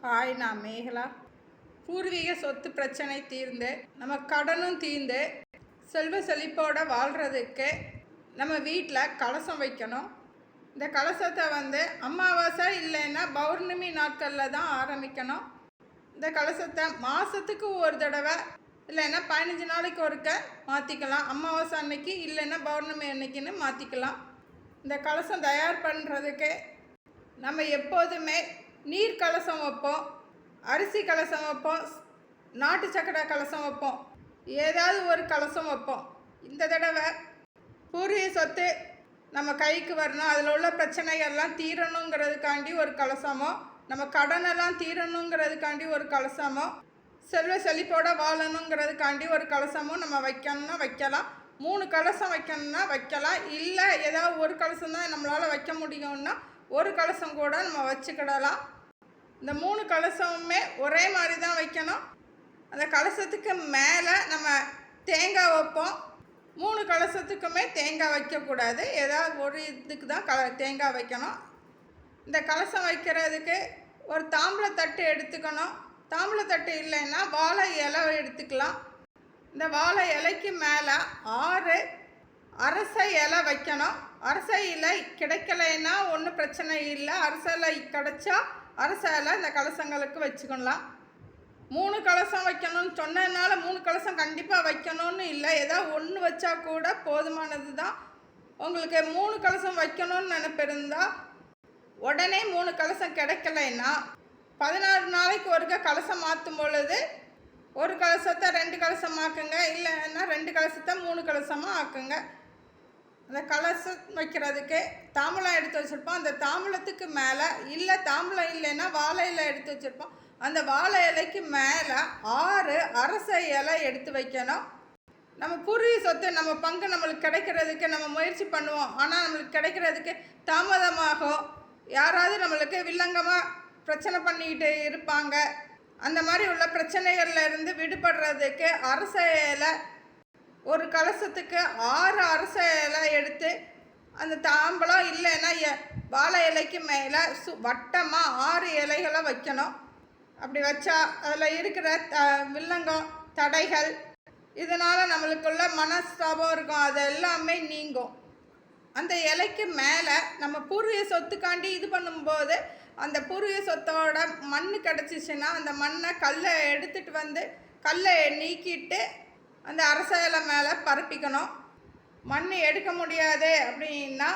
Hi, நான் மேகலா. பூர்வீக சொத்து பிரச்சனை தீர்ந்து நம்ம கடனும் தீர்ந்து செல்வ செழிப்போட வாழ்கிறதுக்கு நம்ம வீட்டில் கலசம் வைக்கணும். இந்த கலசத்தை அமாவாசை இல்லைன்னா பௌர்ணமி நாட்களில் தான் ஆரம்பிக்கணும். இந்த கலசத்தை மாதத்துக்கு ஒரு தடவை இல்லைன்னா 15 நாளைக்கு ஒருக்க மாற்றிக்கலாம். அமாவாசை அன்னைக்கு இல்லைன்னா பௌர்ணமி அன்னைக்குன்னு மாற்றிக்கலாம். இந்த கலசம் தயார் பண்ணுறதுக்கு நம்ம எப்போதுமே நீர் கலசம் வைப்போம், அரிசி கலசம் வைப்போம், நாட்டு சக்கரை கலசம் வைப்போம், ஏதாவது ஒரு கலசம் வைப்போம். இந்த தடவை பூர்வீக சொத்து நம்ம கைக்கு வரணும், அதில் உள்ள பிரச்சனைகள்லாம் தீரணுங்கிறதுக்காண்டி ஒரு கலசமோ, நம்ம கடனெல்லாம் தீரணுங்கிறதுக்காண்டி ஒரு கலசமோ, செல்வ செழிப்போட வாழணுங்கிறதுக்காண்டி ஒரு கலசமோ நம்ம வைக்கணும்னா வைக்கலாம். 3 கலசம் வைக்கணும்னா வைக்கலாம். இல்லை ஏதாவது ஒரு கலசம் தான் நம்மளால் வைக்க முடியும்னா ஒரு கலசம் கூட நம்ம வச்சுக்கிடலாம். இந்த 3 கலசமுமே ஒரே மாதிரி தான் வைக்கணும். அந்த கலசத்துக்கு மேலே நம்ம தேங்காய் வைப்போம். 3 கலசத்துக்குமே தேங்காய் வைக்கக்கூடாது, ஏதாவது ஒரு இதுக்கு தான் தேங்காய் வைக்கணும். இந்த கலசம் வைக்கிறதுக்கு ஒரு தாம்பூலத்தட்டு எடுத்துக்கணும். தாம்பூலத்தட்டு இல்லைன்னா வாழை இலை எடுத்துக்கலாம். இந்த வாழை இலைக்கு மேலே 6 அரசை இலை வைக்கணும். அரசை இலை கிடைக்கலைன்னா ஒன்றும் பிரச்சனை இல்லை. அரசை இலை கிடைச்சா அரசை இலை இந்த கலசங்களுக்கு வச்சுக்கலாம். 3 கலசம் வைக்கணும்னு சொன்னதுனால 3 கலசம் கண்டிப்பாக வைக்கணும்னு இல்லை, ஏதாவது ஒன்று வச்சா கூட போதுமானது தான். உங்களுக்கு 3 கலசம் வைக்கணும்னு நினைப்பிருந்தா உடனே 3 கலசம் கிடைக்கலைன்னா 16 நாளைக்கு ஒருக்க கலசம் மாற்றும் பொழுது ஒரு கலசத்தை 2 கலசம் ஆக்குங்க, இல்லைன்னா 2 கலசத்தை 3 கலசமாக ஆக்குங்க. அந்த கலசம் வைக்கிறதுக்கு தாம்பூலம் எடுத்து வச்சுருப்போம். அந்த தாம்பூலத்துக்கு மேலே இல்லை தாம்பூலம் இல்லைன்னா வாழை இலை எடுத்து வச்சுருப்போம். அந்த வாழை இலைக்கு மேலே 6 அரசை இலை எடுத்து வைக்கணும். நம்ம பூர்வீக சொத்து நம்ம பங்கு நம்மளுக்கு கிடைக்கிறதுக்கு நம்ம முயற்சி பண்ணுவோம், ஆனால் நம்மளுக்கு கிடைக்கிறதுக்கு தாமதமாகும். யாராவது நம்மளுக்கு வில்லங்கமாக பிரச்சனை பண்ணிக்கிட்டு இருப்பாங்க. அந்த மாதிரி உள்ள பிரச்சனைகளில் இருந்து விடுபடுறதுக்கு அரசை இலை ஒரு கலசத்துக்கு 6 அரசை இலை எடுத்து அந்த தாம்பலம் இல்லைன்னா வாழை இலைக்கு மேலே வட்டமாக 6 இலைகளை வைக்கணும். அப்படி வச்சா அதில் இருக்கிற வில்லங்கம் தடைகள் இதனால் நம்மளுக்குள்ள மனஸ்தாபம் இருக்கும், அது எல்லாமே நீங்கும். அந்த இலைக்கு மேலே நம்ம பூர்வீக சொத்துக்காண்டி இது பண்ணும்போது அந்த பூர்வீக சொத்தோட மண் கிடச்சிச்சின்னா அந்த மண்ணை கல்லை எடுத்துகிட்டு கல்லை நீக்கிட்டு அந்த அரச இலை மேலே பரப்பிக்கணும். மண் எடுக்க முடியாது அப்படின்னா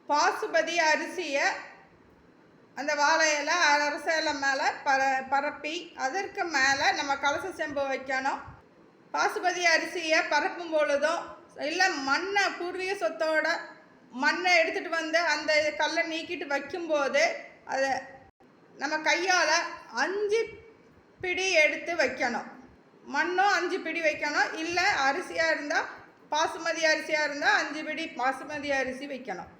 பாசுபதி அரிசியை அந்த வாழை இலை அரச இலை மேலே பரப்பி அதற்கு மேலே நம்ம கலச செம்பு வைக்கணும். பாசுபதி அரிசியை பரப்பும் பொழுதும் இல்லை பூர்வீக சொத்தோட மண்ணை எடுத்துகிட்டு அந்த கல்லை நீக்கிட்டு வைக்கும்போது அதை நம்ம கையால் 5 பிடி எடுத்து வைக்கணும். மண்ணும் 5 பிடி வைக்கணும். இல்லை அரிசியாக இருந்தால் பாசுமதி அரிசியாக இருந்தால் 5 பிடி பாசுமதி அரிசி வைக்கணும்.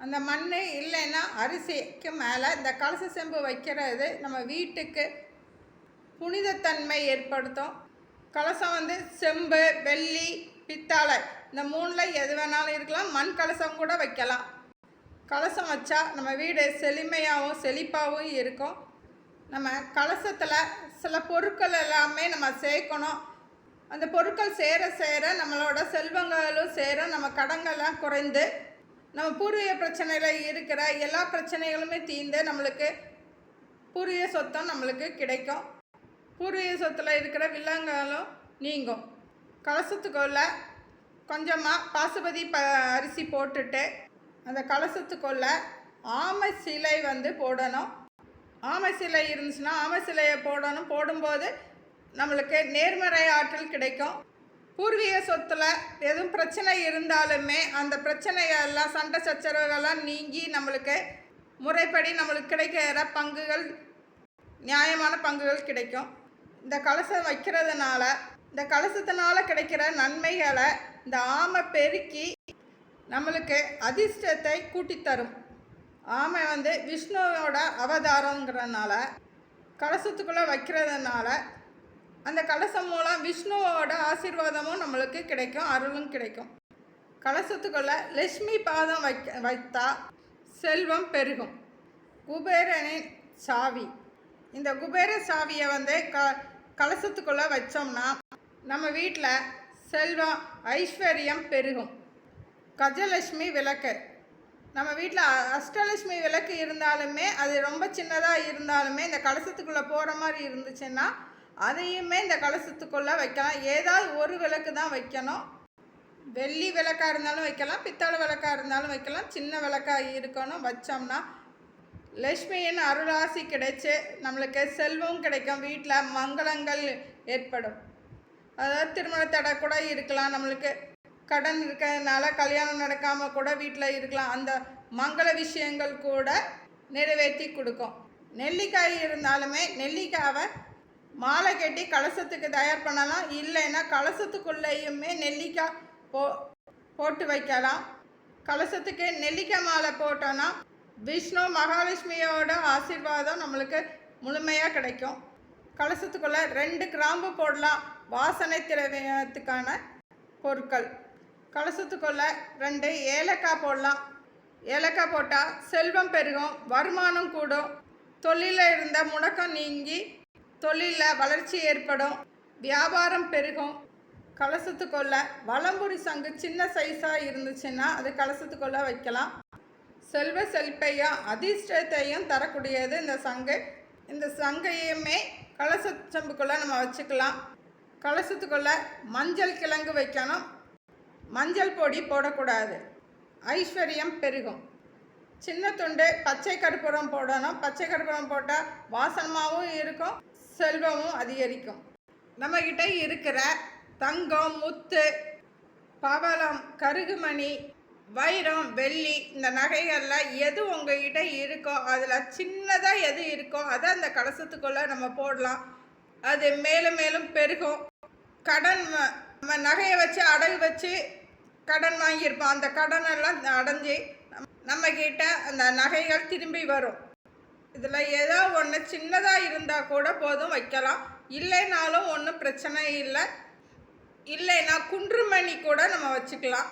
அந்த மண் இல்லைன்னா அரிசிக்கு மேலே இந்த கலச செம்பு வைக்கிறது நம்ம வீட்டுக்கு புனிதத்தன்மை ஏற்படுத்தும். கலசம் செம்பு, வெள்ளி, பித்தாளை இந்த 3ல் எது வேணாலும் இருக்கலாம். மண் கலசம் கூட வைக்கலாம். கலசம் வச்சா நம்ம வீடு செழுமையாகவும் செழிப்பாகவும் இருக்கும். நம்ம கலசத்தில் சில பொருட்கள் எல்லாமே நம்ம சேர்க்கணும். அந்த பொருட்கள் சேர சேர நம்மளோட செல்வங்களும் சேரும், நம்ம கடங்கள்லாம் குறைந்து நம்ம பூர்வீக பிரச்சனையில் இருக்கிற எல்லா பிரச்சனைகளுமே தீர்ந்து நம்மளுக்கு பூர்வீக சொத்தம் நம்மளுக்கு கிடைக்கும். பூர்வீக சொத்தில் இருக்கிற வில்லங்களும் நீங்கும். கலசத்துக்குள்ள கொஞ்சமாக பாசுபதி அரிசி போட்டுட்டு அந்த கலசத்துக்குள்ள ஆமை சிலை போடணும். ஆமை சிலை இருந்துச்சுன்னா ஆமை சிலையை போடணும். போடும்போது நம்மளுக்கு நேர்மறை ஆற்றல் கிடைக்கும். பூர்வீக சொத்தில் எதுவும் பிரச்சனை இருந்தாலுமே அந்த பிரச்சனையெல்லாம் சண்டை சச்சரவுகள்லாம் நீங்கி நம்மளுக்கு முறைப்படி நம்மளுக்கு கிடைக்கிற பங்குகள் நியாயமான பங்குகள் கிடைக்கும். இந்த கலசம் வைக்கிறதுனால இந்த கலசத்தினால் கிடைக்கிற நன்மைகளை இந்த ஆமை பெருக்கி நம்மளுக்கு அதிர்ஷ்டத்தை கூட்டித்தரும். ஆமை விஷ்ணுவோட அவதாரங்கிறதுனால கலசத்துக்குள்ளே வைக்கிறதுனால அந்த கலசம் மூலம் விஷ்ணுவோட ஆசீர்வாதமும் நம்மளுக்கு கிடைக்கும், அருளும் கிடைக்கும். கலசத்துக்குள்ளே லட்சுமி பாதம் வைத்தா செல்வம் பெருகும். குபேரனின் சாவி இந்த குபேர சாவியை கலசத்துக்குள்ளே வச்சோம்னா நம்ம வீட்டில் செல்வம் ஐஸ்வர்யம் பெருகும். கஜலட்சுமி விளக்கு, நம்ம வீட்டில் அஷ்டலட்சுமி விளக்கு இருந்தாலுமே அது ரொம்ப சின்னதாக இருந்தாலுமே இந்த கலசத்துக்குள்ளே போகிற மாதிரி இருந்துச்சுன்னா அதையுமே இந்த கலசத்துக்குள்ளே வைக்கலாம். ஏதாவது ஒரு விளக்கு தான் வைக்கணும். வெள்ளி விளக்காக இருந்தாலும் வைக்கலாம், பித்தளை விளக்காக இருந்தாலும் வைக்கலாம். சின்ன விளக்காக இருக்கணும். வச்சோம்னா லட்சுமியின் அருளாசி கிடைச்சி நம்மளுக்கு செல்வம் கிடைக்கும். வீட்டில் மங்களங்கள் ஏற்படும். அதாவது திருமண தடை கூட இருக்கலாம், நம்மளுக்கு கடன் இருக்கிறதுனால கல்யாணம் நடக்காமல் கூட வீட்டில் இருக்கலாம். அந்த மங்கள விஷயங்கள் கூட நிறைவேற்றி கொடுக்கும். நெல்லிக்காய் இருந்தாலுமே நெல்லிக்காவை மாலை கட்டி கலசத்துக்கு தயார் பண்ணலாம். இல்லைன்னா கலசத்துக்குள்ளேயுமே நெல்லிக்காய் போட்டு வைக்கலாம். கலசத்துக்கு நெல்லிக்காய் மாலை போட்டோன்னா விஷ்ணு மகாலட்சுமியோட ஆசீர்வாதம் நம்மளுக்கு முழுமையாக கிடைக்கும். கலசத்துக்குள்ளே 2 கிராம்பு போடலாம், வாசனை திரவியத்துக்கான பொருட்கள். கலசத்துக்குள்ளே 2 ஏலக்காய் போடலாம். ஏலக்காய் போட்டால் செல்வம் பெருகும், வருமானம் கூடும், தொழிலில் இருந்த முடக்கம் நீங்கி தொழிலில் வளர்ச்சி ஏற்படும், வியாபாரம் பெருகும். கலசத்துக்குள்ளே வலம்புரி சங்கு சின்ன சைஸாக இருந்துச்சுன்னா அது கலசத்துக்குள்ளே வைக்கலாம். செல்வ செழிப்பையும் அதிர்ஷ்டத்தையும் தரக்கூடியது இந்த சங்கு. இந்த சங்கையுமே கலசச்சம்புக்குள்ளே நம்ம வச்சுக்கலாம். கலசத்துக்குள்ளே மஞ்சள் கிழங்கு வைக்கணும். மஞ்சள் பொடி போடக்கூடாது, ஐஸ்வர்யம் பெருகும். சின்ன துண்டு பச்சை கற்பூரம் போடணும். பச்சை கற்பூரம் போட்டால் வாசனமாகவும் இருக்கும், செல்வமும் அதிகரிக்கும். நம்மக்கிட்ட இருக்கிற தங்கம், முத்து, பவளம், கருகுமணி, வைரம், வெள்ளி இந்த நகைகளில் எது உங்கள்கிட்ட இருக்கோ அதில் சின்னதாக எது இருக்கோ அதை அந்த கலசத்துக்குள்ளே நம்ம போடலாம். அது மேலும் மேலும் பெருகும். கடன் நம்ம நகையை வச்சு அடகு வச்சு கடன் வாங்கியிருப்போம், அந்த கடனெல்லாம் அடைஞ்சி நம்மக்கிட்ட அந்த நகைகள் திரும்பி வரும். இதில் ஏதோ ஒன்று சின்னதாக இருந்தால் கூட போதும், வைக்கலாம். இல்லைனாலும் ஒன்றும் பிரச்சனை இல்லை. இல்லைன்னா குன்றுமணி கூட நம்ம வச்சுக்கலாம்.